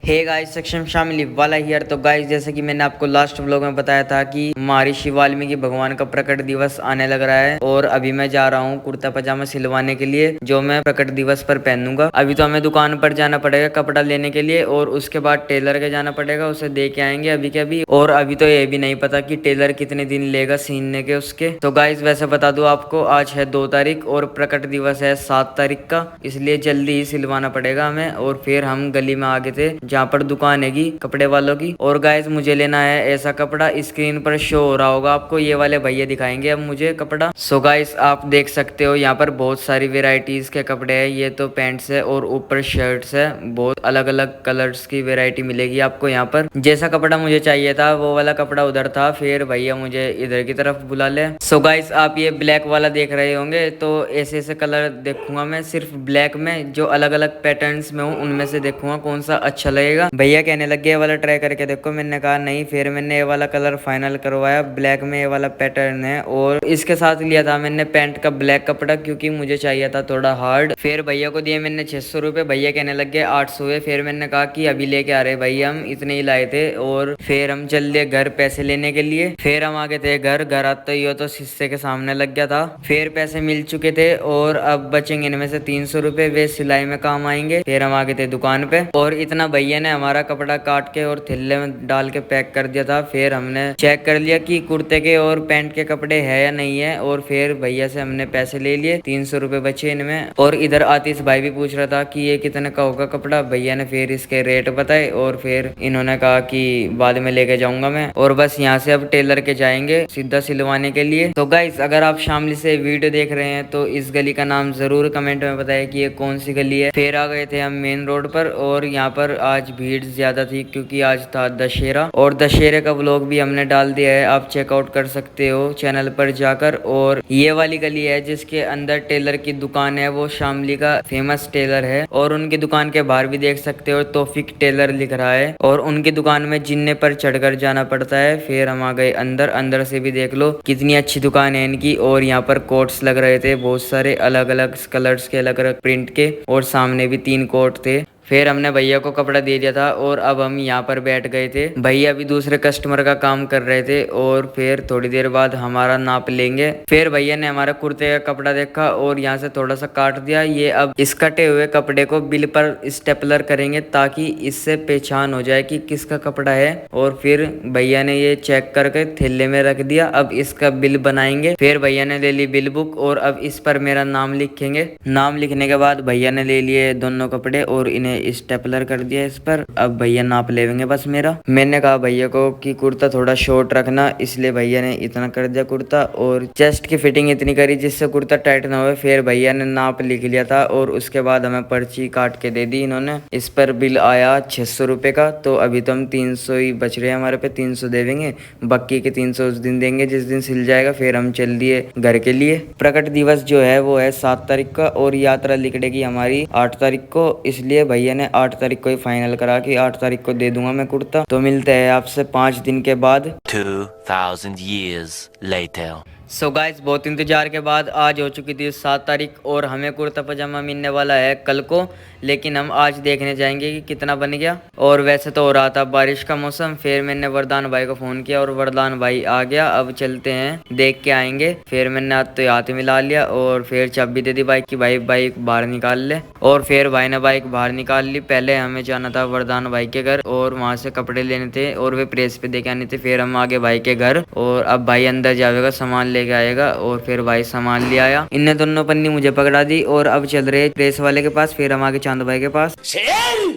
Hey guys, सक्षम शामिल वाला हियर। तो गाइस, जैसे कि मैंने आपको लास्ट व्लॉग में बताया था कि महर्षि वाल्मीकि भगवान का प्रकट दिवस आने लग रहा है और अभी मैं जा रहा हूँ कुर्ता पजामा सिलवाने के लिए, जो मैं प्रकट दिवस पर पहनूंगा। अभी तो हमें दुकान पर जाना पड़ेगा कपड़ा लेने के लिए और उसके बाद टेलर के जाना पड़ेगा, उसे दे के आएंगे अभी के अभी। और अभी तो ये भी नहीं पता कि टेलर कितने दिन लेगा सीने के उसके। तो गाइस, वैसे बता दूं आपको, आज है 2 तारीख और प्रकट दिवस है 7 तारीख का, इसलिए जल्दी ही सिलवाना पड़ेगा हमें। और फिर हम गली में आगे थे जहाँ पर दुकान है कपड़े वालों की। और गाइस, मुझे लेना है ऐसा कपड़ा, स्क्रीन पर शो हो रहा होगा आपको, ये वाले भैया दिखाएंगे अब मुझे कपड़ा। सो गाइस, आप देख सकते हो यहाँ पर बहुत सारी वेराइटीज के कपड़े हैं। ये तो पैंट्स है और ऊपर शर्ट्स है, बहुत अलग अलग कलर्स की वेरायटी मिलेगी आपको यहाँ पर। जैसा कपड़ा मुझे चाहिए था वो वाला कपड़ा उधर था, फिर भैया मुझे इधर की तरफ बुला ले। सो गाइस, आप ये ब्लैक वाला देख रहे होंगे, तो ऐसे ऐसे कलर देखूंगा मैं सिर्फ ब्लैक में, जो अलग अलग पैटर्न्स में हूँ उनमें से देखूंगा कौन सा अच्छा लगेगा। भैया कहने लगे ये वाला ट्राई करके देखो, मैंने कहा नहीं। फिर मैंने ये वाला कलर फाइनल करवाया, ब्लैक में ये वाला पैटर्न है। और इसके साथ लिया था मैंने पैंट का ब्लैक कपड़ा, क्योंकि मुझे चाहिए था थोड़ा हार्ड। फिर भैया को दिए मैंने 600 रुपए, भैया कहने लगे 800 है। फिर मैंने कहा कि अभी लेके आ रहे भैया, हम इतने ही लाए थे। और फिर हम चल दिए घर पैसे लेने के लिए। फिर हम आ गए थे घर आते ही तो शीशे के सामने लग गया था। फिर पैसे मिल चुके थे और अब बचेंगे इनमें से 300 रुपए, वे सिलाई में काम आएंगे। फिर हम आ गए थे दुकान पे और इतना भैया ने हमारा कपड़ा काट के और थैले में डाल के पैक कर दिया था। फिर हमने चेक कर लिया कि कुर्ते के और पैंट के कपड़े है या नहीं है, और फिर भैया से हमने पैसे ले लिए, 300 रुपए बचे इनमें। और इधर आतिश भाई भी पूछ रहा था कि ये कितने का होगा कपड़ा। भैया ने फिर इसके रेट बताए और फिर इन्होंने कहा कि बाद में लेके जाऊंगा मैं। और बस यहाँ से अब टेलर के जाएंगे सीधा सिलवाने के लिए। तो गाइस, अगर आप शामली से वीडियो देख रहे हैं तो इस गली का नाम जरूर कमेंट में बताएं कि ये कौन सी गली है। फिर आ गए थे हम मेन रोड पर और यहाँ पर आज भीड़ ज्यादा थी क्योंकि आज था दशहरा, और दशहरे का व्लॉग भी हमने डाल दिया है, आप चेकआउट कर सकते हो चैनल पर जाकर। और ये वाली गली है जिसके अंदर टेलर की दुकान है, वो शामली का फेमस टेलर है। और उनकी दुकान के बाहर भी देख सकते हो तौफीक टेलर लिख रहा है, और उनकी दुकान में जिन्ने पर चढ़कर जाना पड़ता है। फिर हम आ गए अंदर से भी देख लो कितनी अच्छी दुकान है इनकी। और यहाँ पर कोट्स लग रहे थे बहुत सारे अलग अलग कलर्स के, अलग अलग प्रिंट के, और सामने भी 3 कोट थे। फिर हमने भैया को कपड़ा दे दिया था और अब हम यहाँ पर बैठ गए थे। भैया भी दूसरे कस्टमर का काम कर रहे थे और फिर थोड़ी देर बाद हमारा नाप लेंगे। फिर भैया ने हमारा कुर्ते का कपड़ा देखा और यहाँ से थोड़ा सा काट दिया। ये अब इस कटे हुए कपड़े को बिल पर स्टेपलर करेंगे ताकि इससे पहचान हो जाए कि किसका कपड़ा है। और फिर भैया ने ये चेक करके थैले में रख दिया। अब इसका बिल बनाएंगे। फिर भैया ने ले ली बिल बुक और अब इस पर मेरा नाम लिखेंगे। नाम लिखने के बाद भैया ने ले लिए दोनों कपड़े और इन्हें स्टेपलर कर दिया इस पर। अब भैया नाप लेंगे बस मेरा। मैंने कहा भैया को कि कुर्ता थोड़ा शॉर्ट रखना, इसलिए भैया ने इतना कर दिया कुर्ता, और चेस्ट की फिटिंग इतनी करी जिससे कुर्ता टाइट ना हो। फिर भैया ने नाप लिख लिया था और उसके बाद हमें पर्ची काट के दे दी इन्होंने। इस पर बिल आया 600 रुपए का। तो अभी तो हम 300 ही बच रहे हैं हमारे पे, 300 दे देंगे, बाकी के 300 उस दिन देंगे जिस दिन सिल जाएगा। फिर हम चल दिए घर के लिए। प्रकट दिवस जो है वो है 7 तारीख का और यात्रा निकलेगी हमारी 8 तारीख को, इसलिए भैया ने 8 तारीख को ही फाइनल करा कि 8 तारीख को दे दूंगा मैं कुर्ता। तो मिलते हैं आपसे 5 दिन के बाद। 2000 years later. सो गाइस, बहुत इंतजार के बाद आज हो चुकी थी 7 तारीख और हमें कुर्ता पजामा मिलने वाला है कल को, लेकिन हम आज देखने जाएंगे कि कितना बन गया। और वैसे तो हो रहा था बारिश का मौसम। फिर मैंने वरदान भाई को फोन किया और वरदान भाई आ गया। अब चलते हैं, देख के आएंगे। फिर मैंने हाथ तो हाथ मिला लिया और फिर चाबी दे दी बाइक की, भाई बाइक बाहर निकाल ले। और फिर भाई ने बाइक बाहर निकाल ली। पहले हमें जाना था वरदान भाई के घर और वहां से कपड़े लेने थे और वे प्रेस पे देके आने थे। फिर हम आगे भाई के घर और अब भाई अंदर जाएगा, सामान लेके आएगा। और फिर भाई सामान ले आया, इनने दोनों पन्नी मुझे पकड़ा दी और अब चल रहे प्रेस वाले के पास। फिर हम आगे चांद भाई के पास।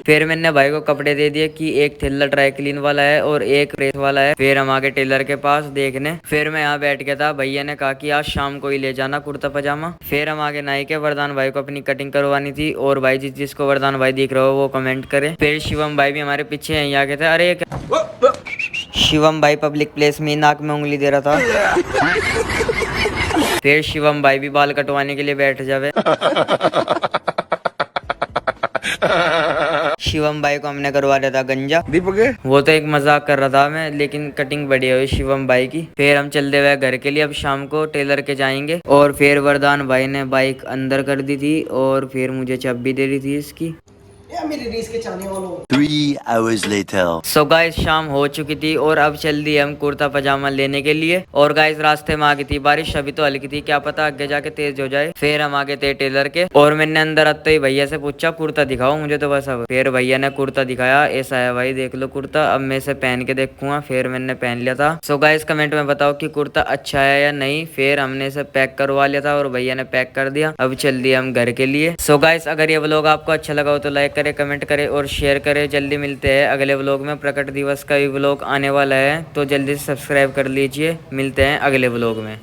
फिर मैंने भाई को कपड़े दे दिए कि एक थैला ड्राई क्लीन वाला है और एक प्रेस वाला है। फिर हम आगे टेलर के पास देखने। फिर मैं यहाँ बैठ गया था, भैया ने कहा कि आज शाम को ही ले जाना कुर्ता पजामा। फिर हम आगे नाई के वरदान भाई को अपनी कटिंग करवानी थी। और भाई जिसको वरदान भाई दिख रहा हो वो कमेंट करे। फिर शिवम भाई भी हमारे पीछे यहीं आ गए थे। अरे शिवम भाई पब्लिक प्लेस में नाक में उंगली दे रहा था। फिर शिवम भाई भी बाल कटवाने के लिए बैठ जावे। शिवम भाई को हमने करवा दिया था गंजा। दीपक वो तो एक मजाक कर रहा था मैं, लेकिन कटिंग बढ़िया हुई शिवम भाई की। फिर हम चल दे हुए घर के लिए, अब शाम को टेलर के जाएंगे। और फिर वरदान भाई ने बाइक अंदर कर दी थी और फिर मुझे चाबी दे दी थी इसकी। या मेरी रेस के चाहने वालों। 3 hours later. सो गाइस शाम हो चुकी थी और अब चल दिए हम कुर्ता पजामा लेने के लिए। और गाइस रास्ते में आ गई थी बारिश, अभी तो हल्की थी, क्या पता आगे जाके तेज हो जाए। फिर हम आगे थे टेलर के और मैंने अंदर आते ही भैया से पूछा कुर्ता दिखाओ मुझे तो बस। अब फिर भैया ने कुर्ता दिखाया, ऐसा है भाई देख लो कुर्ता। अब मैं इसे पहन के देखूंगा। फिर मैंने पहन लिया था। सो गाइस कमेंट में बताओ कि कुर्ता अच्छा है या नहीं। फिर हमने इसे पैक करवा लिया था और भैया ने पैक कर दिया। अब चल दिए हम घर के लिए। सो गाइस अगर ये व्लॉग आपको अच्छा लगा हो तो लाइक करे, कमेंट करे और शेयर करे। जल्दी मिलते हैं अगले व्लॉग में। प्रकट दिवस का भी व्लॉग आने वाला है तो जल्दी से सब्सक्राइब कर लीजिए। मिलते हैं अगले व्लॉग में।